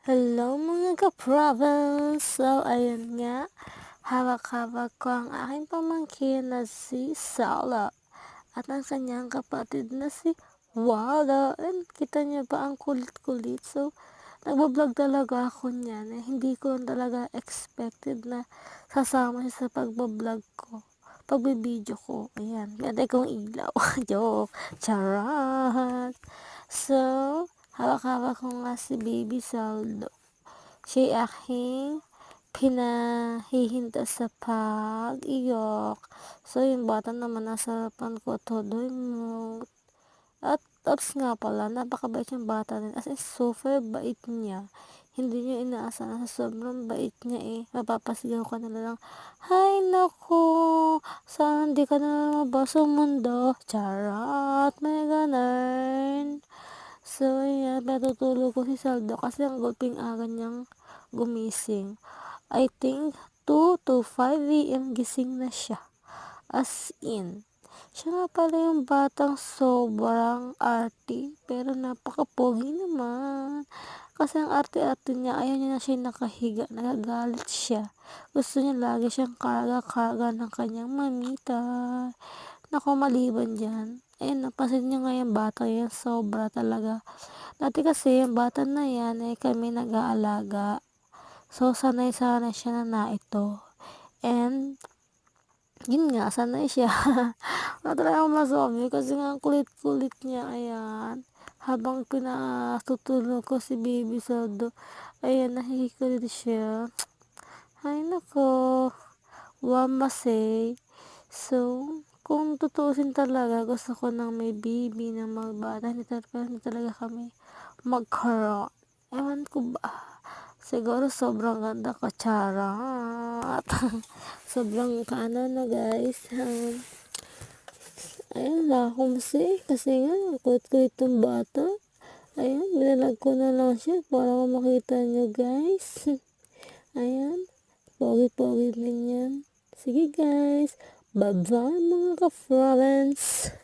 Hello mga ka-province! So, ayun nga, hawak-hawak ko ang aking pamangkin na si Sala at ang kanyang kapatid na si Wala. And kita niyo ba ang kulit-kulit? So, nagbablog talaga ako niyan. Hindi ko talaga expected na sasama siya sa pagbablog ko. Pagbibideo ko. Ayan. Ganda kong ilaw. Joke. Charot. So, hawak-hawak ko nga si Baby Saldo. Siya'y aking pinahihinta sa pag-iyok. So, yung bata naman nasa harapan ko, todoy mo. At tapos nga pala, napakabait yung bata din. As in, super bait niya. Hindi niyo inaasahan na sobrang bait niya eh. Mapapasigaw ka na lang, "Hay nako, sana hindi ka na lumabas sa mundo." Charot, may ganun. So, ayan, pinatutulog ko si Saldo kasi ang gulping aga niyang gumising. I think 2 to 5 AM gising na siya. As in. Siya nga pala yung batang sobrang arty, pero napaka-pogi naman. Kasi ang arte-arte niya, ayaw niya na siya nakahiga, nagagalit siya. Gusto niya lagi siyang karga-karga ng kanyang mamita. Naku, maliban dyan. Napansin niyo nga yung bata yan, sobra talaga. Dati kasi yung bata na yan, kami nag-aalaga. So, sanay-sanay siya na ito. And, yun nga, sanay siya. Wala talaga akong masabi kasi nga ang kulit-kulit niya, ayan. Habang pinatutulog ko si Baby Saldo, ayan, nakikikulit siya. Ay, nako. Wamasay. So, kung tutuusin talaga, gusto ko nang may baby na magbata. Hindi talaga kami magkaroon. Ewan ko ba? Siguro sobrang ganda ko. Charot. Sobrang kaano na guys. Ayun, wala akong say. Kasi nga, kulit-kulit ng bata. Ayan, binalag ko na lang siya para makita nyo guys. Ayan, pogi-pogi din yan. Sige guys, bye-bye mga ka-friends.